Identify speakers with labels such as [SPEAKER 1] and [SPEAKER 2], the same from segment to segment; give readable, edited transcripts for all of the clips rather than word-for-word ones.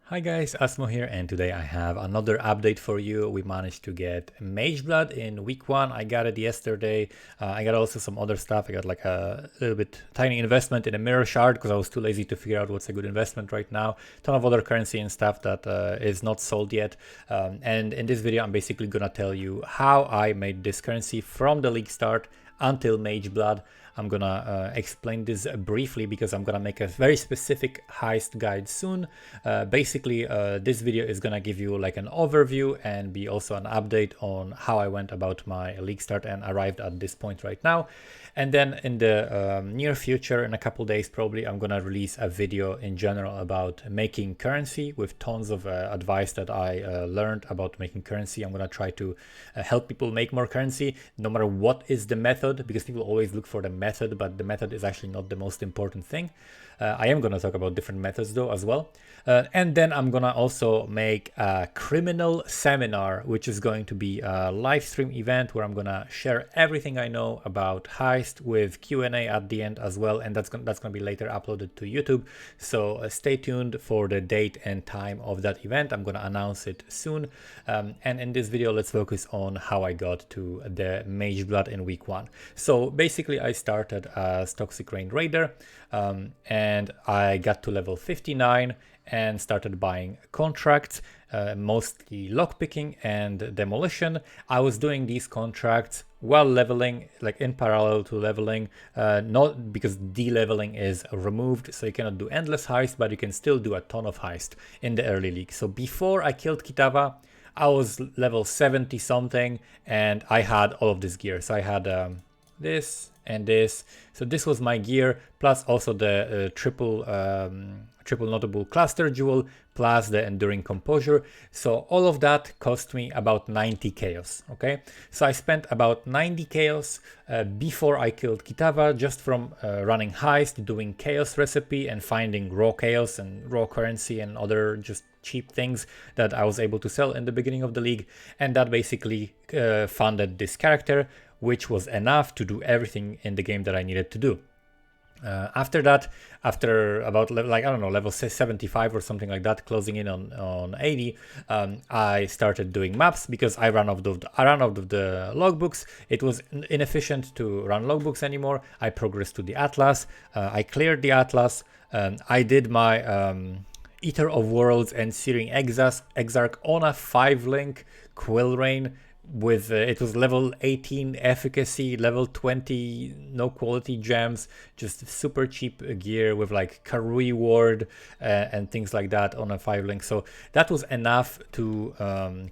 [SPEAKER 1] Hi guys, Asmo here, and today I have another update for you. We managed to get Mageblood in week 1. I got it yesterday. I got also some other stuff. I got like a little bit tiny investment in a mirror shard because I was too lazy to figure out what's a good investment right now. Ton of other currency and stuff that is not sold yet. And in this video, I'm basically gonna tell you how I made this currency from the league start until Mageblood. I'm gonna explain this briefly because I'm gonna make a very specific heist guide soon. Basically, this video is gonna give you like an overview and be also an update on how I went about my league start and arrived at this point right now. And then in the near future, in a couple days probably, I'm gonna release a video in general about making currency with tons of advice that I learned about making currency. I'm gonna try to help people make more currency, no matter what is the method, because people always look for the method, but the method is actually not the most important thing. I am gonna talk about different methods though as well. And then I'm gonna also make a criminal seminar, which is going to be a live stream event where I'm gonna share everything I know about heist with Q&A at the end as well, and that's gonna be later uploaded to YouTube. So stay tuned for the date and time of that event. I'm gonna announce it soon. And in this video, let's focus on how I got to the Mageblood in week 1. So basically, I started as Toxic Rain Raider, and I got to level 59 and started buying contracts, mostly lockpicking and demolition. I was doing these contracts while leveling, like in parallel to leveling, not because de-leveling is removed, so you cannot do endless heist, but you can still do a ton of heist in the early league. So before I killed Kitava, I was level 70 something and I had all of this gear. So I had this and this. So this was my gear, plus also the triple notable cluster jewel, plus the enduring composure. So all of that cost me about 90 chaos. Okay, so I spent about 90 chaos before I killed Kitava, just from running heist, doing chaos recipe and finding raw chaos and raw currency and other just cheap things that I was able to sell in the beginning of the league. And that basically funded this character, which was enough to do everything in the game that I needed to do. After that, after about like, I don't know, level 75 or something like that, closing in on 80, I started doing maps because I ran out of the logbooks. It was inefficient to run logbooks anymore. I progressed to the Atlas. I cleared the Atlas. I did my Eater of Worlds and Searing Exarch on a 5-link Quill Rain with it was level 18 efficacy, level 20 no quality gems, just super cheap gear with like Karui ward and things like that on a 5-link. So that was enough to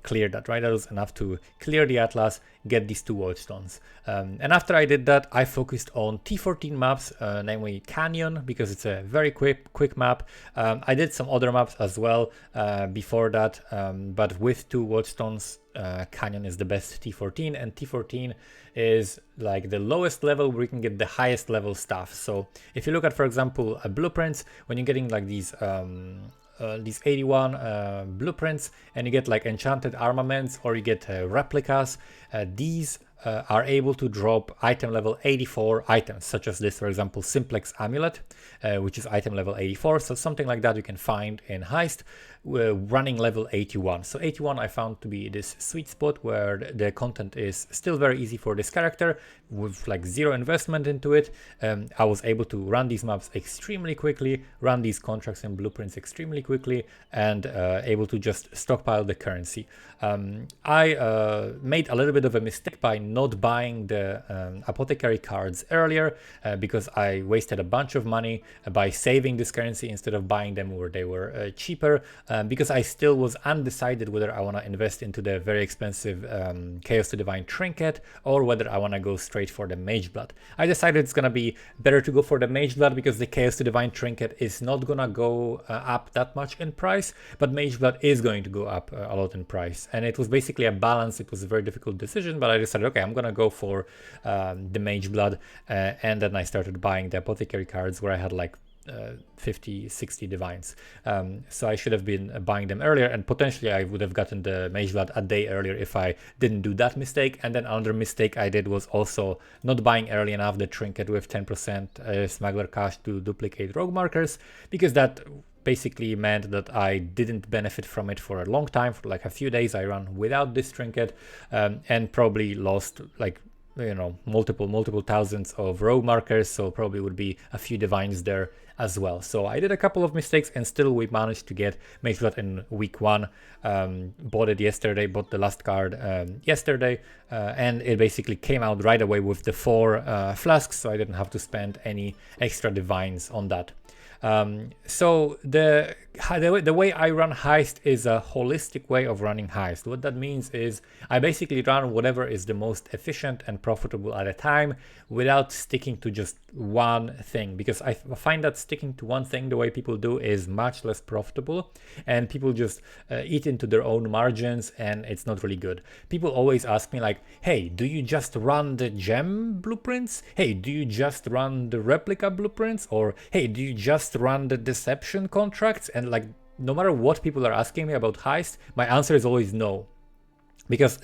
[SPEAKER 1] clear that, right? That was enough to clear the Atlas, get these 2 Wardstones. And after I did that, I focused on T14 maps, namely Canyon, because it's a very quick map. I did some other maps as well before that, but with 2 Wardstones, Canyon is the best T14, and T14 is like the lowest level where you can get the highest level stuff. So if you look at, for example, blueprints, when you're getting like these 81 blueprints and you get like enchanted armaments or you get replicas, these are able to drop item level 84 items, such as this, for example, Simplex Amulet, which is item level 84. So something like that you can find in Heist, running level 81. So 81 I found to be this sweet spot where the content is still very easy for this character with like 0 investment into it. I was able to run these maps extremely quickly, run these contracts and blueprints extremely quickly, and able to just stockpile the currency. I made a little bit of a mistake by not buying the apothecary cards earlier because I wasted a bunch of money by saving this currency instead of buying them where they were cheaper, because I still was undecided whether I want to invest into the very expensive Chaos to Divine Trinket or whether I want to go straight for the Mageblood. I decided it's going to be better to go for the Mageblood because the Chaos to Divine Trinket is not going to go up that much in price, but Mageblood is going to go up a lot in price. And it was basically a balance. It was a very difficult decision, but I decided, okay, I'm going to go for the Mageblood. And then I started buying the apothecary cards where I had like 50, 60 divines. So I should have been buying them earlier, and potentially I would have gotten the Mageblood a day earlier if I didn't do that mistake. And then another mistake I did was also not buying early enough the trinket with 10% smuggler cash to duplicate rogue markers, because that basically meant that I didn't benefit from it for a long time. For like a few days I ran without this trinket, and probably lost like, you know, multiple thousands of rogue markers, so probably would be a few divines there as well. So I did a couple of mistakes, and still we managed to get Mageblood in week 1. Bought it yesterday, bought the last card yesterday, and it basically came out right away with the 4 flasks, so I didn't have to spend any extra divines on that. So the way I run heist is a holistic way of running heist. What that means is I basically run whatever is the most efficient and profitable at a time without sticking to just one thing, because I find that sticking to one thing the way people do is much less profitable, and people just eat into their own margins, and it's not really good. People always ask me like, hey, do you just run the gem blueprints? Hey, do you just run the replica blueprints? Or hey, do you just run the deception contracts? And like, no matter what people are asking me about heist, my answer is always no. Because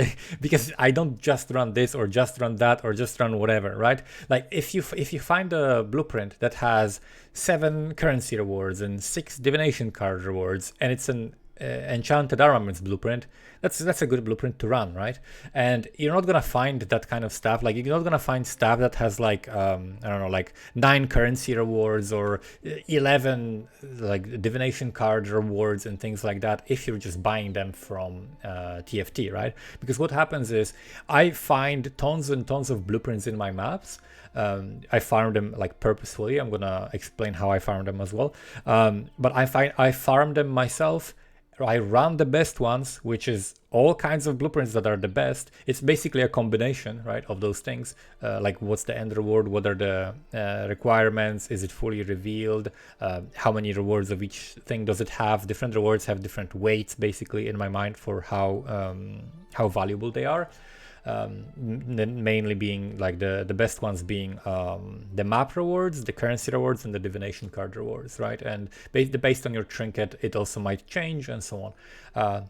[SPEAKER 1] I don't just run this or just run that or just run whatever, right? Like if you find a blueprint that has 7 currency rewards and 6 divination card rewards, and it's an enchanted armaments blueprint, that's a good blueprint to run, right? And you're not gonna find that kind of stuff. Like, you're not gonna find stuff that has like I don't know, like 9 currency rewards or 11 like divination card rewards and things like that if you're just buying them from TFT, right? Because what happens is I find tons and tons of blueprints in my maps. I farm them like purposefully. I'm gonna explain how I farm them as well. But I farm them myself. I run the best ones, which is all kinds of blueprints that are the best. It's basically a combination, right, of those things. Like, what's the end reward? What are the requirements? Is it fully revealed? How many rewards of each thing does it have? Different rewards have different weights, basically, in my mind, for how valuable they are. Mainly being like the best ones being the map rewards, the currency rewards, and the divination card rewards, right? And based on your trinket, it also might change and so on.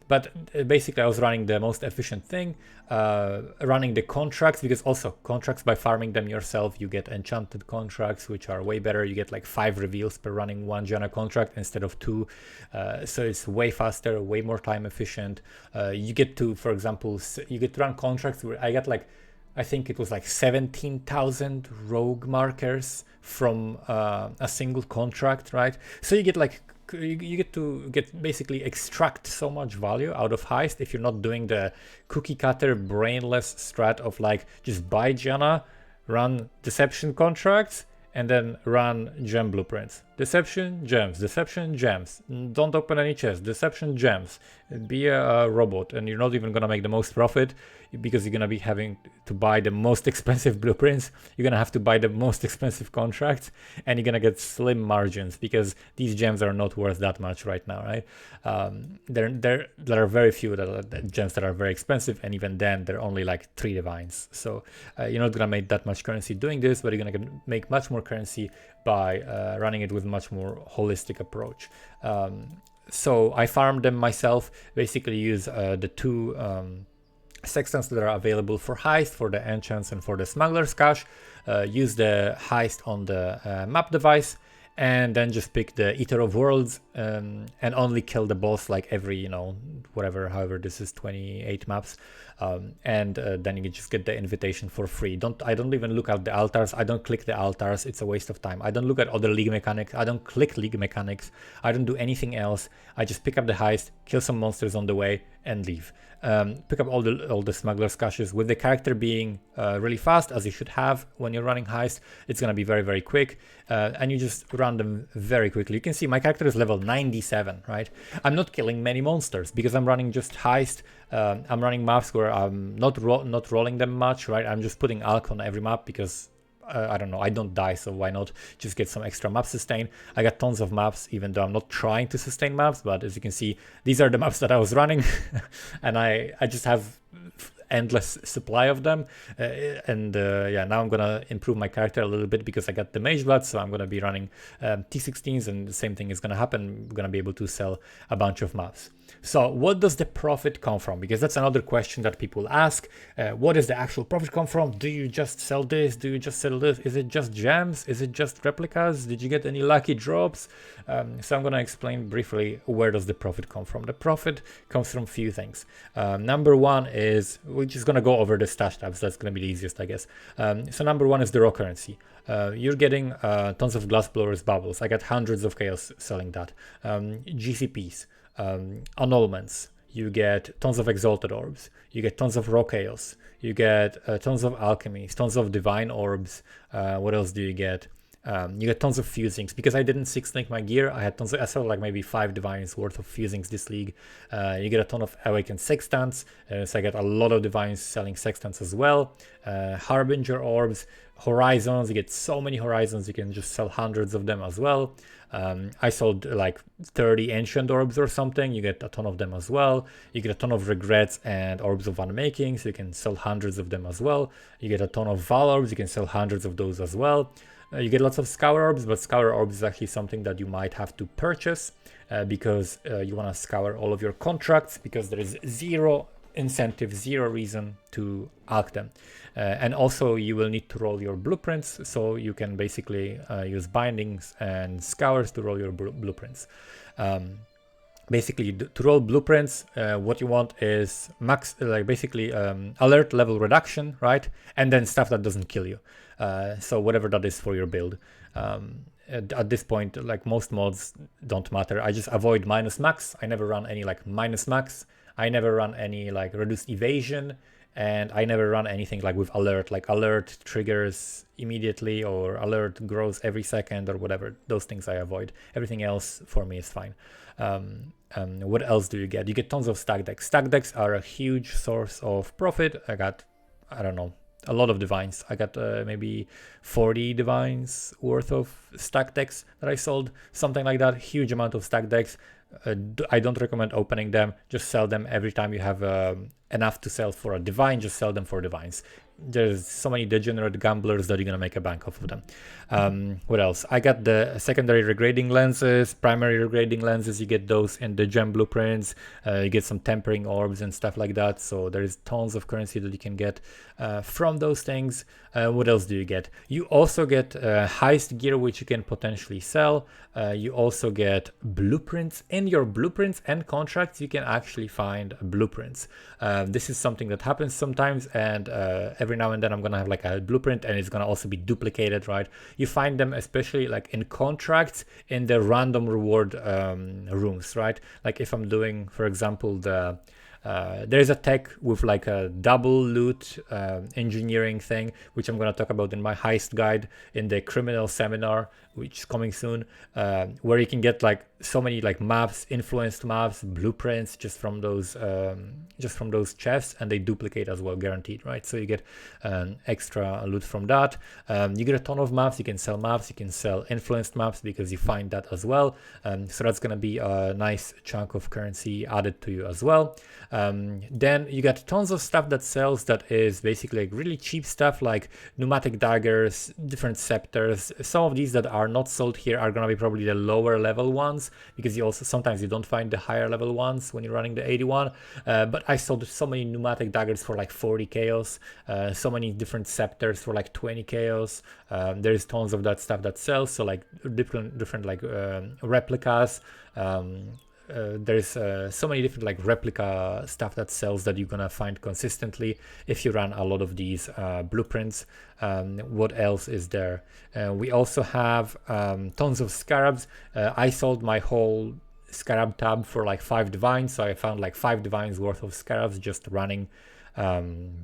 [SPEAKER 1] But basically I was running the most efficient thing, running the contracts, because also contracts, by farming them yourself, you get enchanted contracts, which are way better. You get like 5 reveals per running 1 Janna contract instead of 2. So it's way faster, way more time efficient. You get to, for example, you get to run contracts where I got like, I think it was like 17,000 rogue markers from a single contract, right? So you get like, you get to basically extract so much value out of heist if you're not doing the cookie cutter brainless strat of like, just buy Janna, run deception contracts, and then run gem blueprints. Deception, gems, don't open any chests, deception, gems, be a robot, and you're not even gonna make the most profit because you're gonna be having to buy the most expensive blueprints, you're gonna have to buy the most expensive contracts, and you're gonna get slim margins because these gems are not worth that much right now, right? There are very few gems that are very expensive, and even then they're only like 3 divines. So you're not gonna make that much currency doing this, but you're gonna make much more currency by running it with much more holistic approach. So I farmed them myself, basically use the 2 sextants that are available for heist, for the enchants and for the smuggler's cache. Use the heist on the map device, and then just pick the Eater of Worlds, and only kill the boss like every, you know, however this is 28 maps, and then you just get the invitation for free. I don't even look at the altars. I don't click the altars. It's a waste of time. I don't look at other league mechanics. I don't click league mechanics. I don't do anything else. I just pick up the heist, kill some monsters on the way, and leave. Pick up all the smuggler's caches. With the character being really fast, as you should have when you're running heist, it's gonna be very, very quick, and you just run them very quickly. You can see my character is level 97, right? I'm not killing many monsters because I'm running just heist. I'm running maps where I'm not rolling them much, right? I'm just putting alch on every map because I don't know, I don't die, so why not just get some extra map sustain. I got tons of maps, even though I'm not trying to sustain maps, but as you can see, these are the maps that I was running. And I just have endless supply of them. Yeah, now I'm gonna improve my character a little bit because I got the Mageblood, so I'm gonna be running T16s, and the same thing is gonna happen. We're gonna be able to sell a bunch of maps. So what does the profit come from? Because that's another question that people ask. What does the actual profit come from? Do you just sell this? Do you just sell this? Is it just gems? Is it just replicas? Did you get any lucky drops? So I'm going to explain briefly where does the profit come from. The profit comes from a few things. Number one is, we're just going to go over the stash tabs. That's going to be the easiest, I guess. So number one is the raw currency. You're getting tons of glassblowers bubbles. I got hundreds of chaos selling that. GCPs. Annulments, you get tons of exalted orbs, you get tons of raw chaos, you get tons of alchemies, tons of divine orbs. What else do you get? You get tons of fusings. Because I didn't 6-link my gear, I had tons of, I saw like maybe 5 divines worth of fusings this league. You get a ton of awakened sextants, so I get a lot of divines selling sextants as well. Harbinger orbs, horizons, you get so many horizons, you can just sell hundreds of them as well. I sold like 30 ancient orbs or something, you get a ton of them as well. You get a ton of regrets and orbs of unmaking, so you can sell hundreds of them as well. You get a ton of val orbs, you can sell hundreds of those as well. You get lots of scour orbs, but scour orbs is actually something that you might have to purchase because you want to scour all of your contracts, because there is zero incentive, zero reason to alch them. And also you will need to roll your blueprints, so you can basically use bindings and scours to roll your blueprints. Basically, to roll blueprints, what you want is max, like basically alert level reduction, right? And then stuff that doesn't kill you. So whatever that is for your build. At this point, like most mods don't matter. I just avoid minus max. I never run any like minus max. I never run any like reduced evasion, and I never run anything like with alert. Like alert triggers immediately, or alert grows every second, or whatever. Those things I avoid. Everything else for me is fine. What else do you get? You get tons of stack decks. Stack decks are a huge source of profit. I got, I don't know, a lot of divines. I got maybe 40 divines worth of stack decks that I sold, something like that. Huge amount of stack decks. I don't recommend opening them. Just sell them every time you have enough to sell for a divine. Just sell them for divines. There's so many degenerate gamblers that you're gonna make a bank off of them. What else? I got the secondary regrading lenses, primary regrading lenses. You get those in the gem blueprints. You get some tempering orbs and stuff like that. So there is tons of currency that you can get from those things. What else do you get? You also get heist gear, which you can potentially sell. You also get blueprints. In your blueprints and contracts, you can actually find blueprints. This is something that happens sometimes, and every now and then I'm gonna have like a blueprint, and it's gonna also be duplicated, right? You find them especially like in contracts in the random reward rooms, right? Like if I'm doing, for example, the there's a tech with like a double loot engineering thing, which I'm going to talk about in my heist guide in the criminal seminar, which is coming soon, where you can get like so many like maps, influenced maps, blueprints just from those chests, and they duplicate as well, guaranteed, right? So you get extra loot from that. You get a ton of maps. You can sell maps, you can sell influenced maps because you find that as well. So that's going to be a nice chunk of currency added to you as well. Then you got tons of stuff that sells that is basically like really cheap stuff, like pneumatic daggers, different scepters. Some of these that are not sold here are going to be probably the lower level ones, because you also sometimes you don't find the higher level ones when you're running the 81. But I sold so many pneumatic daggers for like 40 chaos, so many different scepters for like 20 chaos. There's tons of that stuff that sells, so like different like replicas. There's so many different like replica stuff that sells that you're gonna find consistently if you run a lot of these blueprints. What else is there? We also have tons of scarabs. I sold my whole scarab tab for like 5 divines, so I found like 5 divines worth of scarabs just running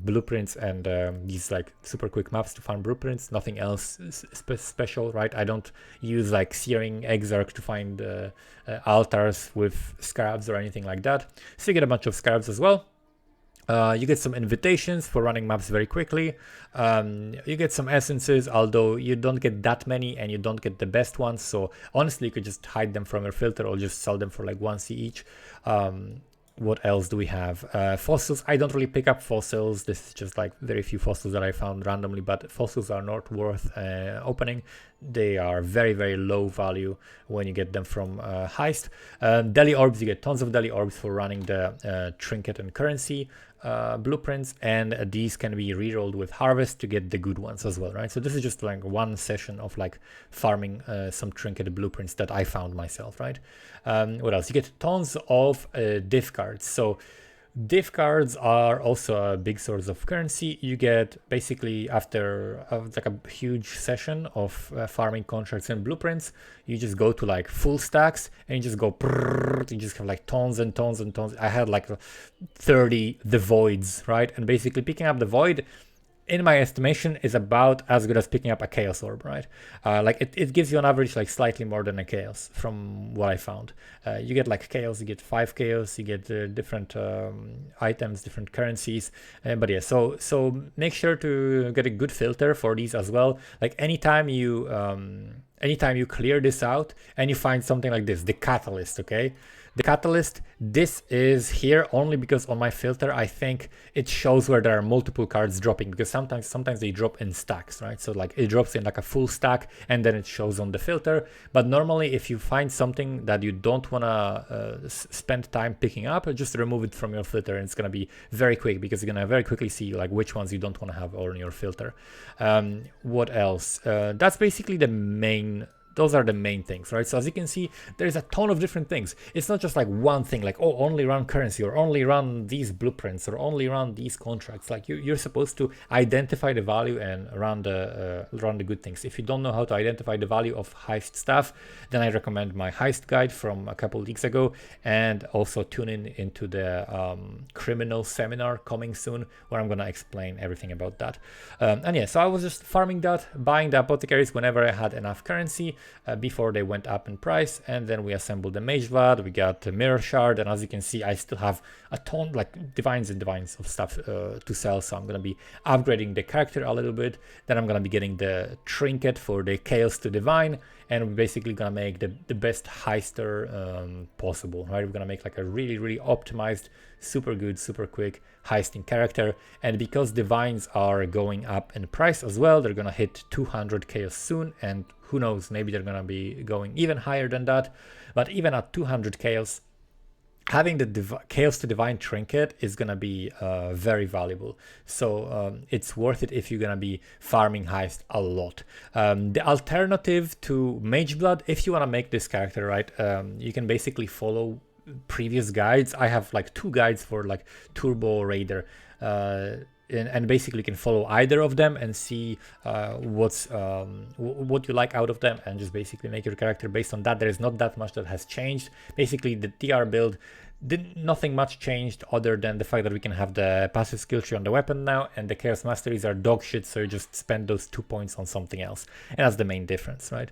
[SPEAKER 1] blueprints and these like super quick maps to find blueprints. Nothing else special, right? I don't use like searing exarch to find altars with scarabs or anything like that. So you get a bunch of scarabs as well. You get some invitations for running maps very quickly. You get some essences, although you don't get that many and you don't get the best ones. So honestly, you could just hide them from your filter or just sell them for like 1C each. What else do we have? Fossils. I don't really pick up fossils. This is just like very few fossils that I found randomly, but fossils are not worth opening. They are very, very low value when you get them from heist. Deli orbs, you get tons of deli orbs for running the trinket and currency blueprints, and these can be rerolled with harvest to get the good ones as well, right? So this is just like one session of like farming some trinket blueprints that I found myself, right? What else? You get tons of div cards. So div cards are also a big source of currency. You get basically after like a huge session of farming contracts and blueprints, you just go to like full stacks and you just go, you just have like tons and tons and tons. I had like 30 the voids, right? And basically picking up the void, in my estimation, is about as good as picking up a chaos orb, right? Like it gives you on average like slightly more than a chaos from what I found. You get like chaos, you get 5 chaos, you get different items, different currencies. But yeah, so make sure to get a good filter for these as well. Like anytime you clear this out and you find something like this, the catalyst, okay? The catalyst, this is here only because on my filter, I think it shows where there are multiple cards dropping, because sometimes they drop in stacks, right? So like it drops in like a full stack and then it shows on the filter. But normally if you find something that you don't want to spend time picking up, just remove it from your filter and it's going to be very quick, because you're going to very quickly see like which ones you don't want to have on your filter. What else? That's basically the main. Those are the main things, right? So as you can see, there's a ton of different things. It's not just like one thing, like, oh, only run currency, or only run these blueprints, or only run these contracts. Like you're supposed to identify the value and run the good things. If you don't know how to identify the value of heist stuff, then I recommend my heist guide from a couple weeks ago, and also tune into the criminal seminar coming soon, where I'm gonna explain everything about that. And yeah, so I was just farming that, buying the apothecaries whenever I had enough currency. Before they went up in price, and then we assembled the Mageblood, we got the mirror shard, and as you can see, I still have a ton, like divines and divines of stuff to sell. So I'm gonna be upgrading the character a little bit, then I'm gonna be getting the trinket for the chaos to divine, and we're basically gonna make the best heister possible, right? We're gonna make like a really optimized, super good, super quick heisting character. And because divines are going up in price as well, they're gonna hit 200 chaos soon, and who knows, maybe they're gonna be going even higher than that. But even at 200 chaos, having the chaos to divine trinket is gonna be very valuable. So it's worth it if you're gonna be farming heist a lot. The alternative to Mageblood, if you wanna make this character, right, you can basically follow previous guides. I have like 2 guides for like Turbo Raider, and basically you can follow either of them and see what you like out of them, and just basically make your character based on that. There is not that much that has changed. Basically the TR build, nothing much changed other than the fact that we can have the passive skill tree on the weapon now, and the chaos masteries are dog shit, so you just spend those 2 points on something else, and that's the main difference, right?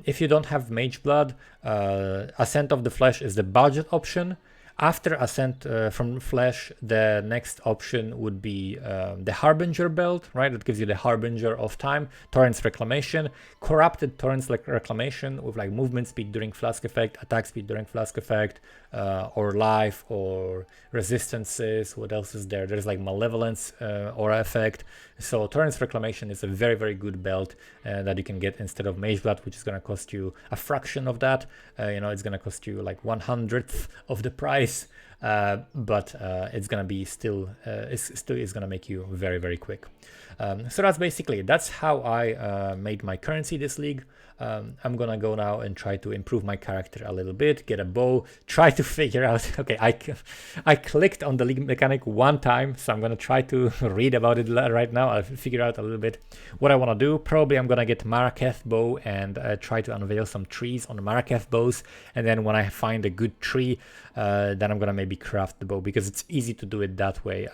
[SPEAKER 1] If you don't have Mageblood, Ascent of the Flesh is the budget option. After Ascent from Flesh, the next option would be the Harbinger belt, right? That gives you the Harbinger of Time, Torrent's Reclamation, Corrupted Torrent's Reclamation with like movement speed during Flask Effect, attack speed during Flask Effect, or life, or resistances. What else is there? There's like Malevolence aura effect. So Torrent's Reclamation is a very good belt that you can get instead of Mageblood, which is going to cost you a fraction of that. It's going to cost you like 1/100th of the price, but it's going to be still is going to make you very quick. So that's basically it. That's how I made my currency this league. I'm gonna go now and try to improve my character a little bit, get a bow, try to figure out, okay, I clicked on the league mechanic 1 time, so I'm gonna try to read about it right now. I'll figure out a little bit what I want to do. Probably I'm gonna get Maraketh bow and try to unveil some trees on the Maraketh bows, and then when I find a good tree, then I'm gonna maybe craft the bow, because it's easy to do it that way.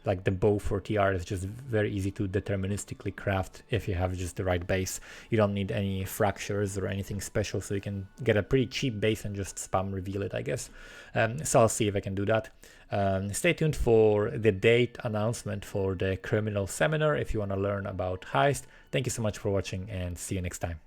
[SPEAKER 1] Like the bow for TR is just very easy to deterministically craft if you have just the right base. You don't need any fractures or anything special, so you can get a pretty cheap base and just spam reveal it, I guess. So I'll see if I can do that. Stay tuned for the date announcement for the criminal seminar if you want to learn about heist. Thank you so much for watching, and see you next time.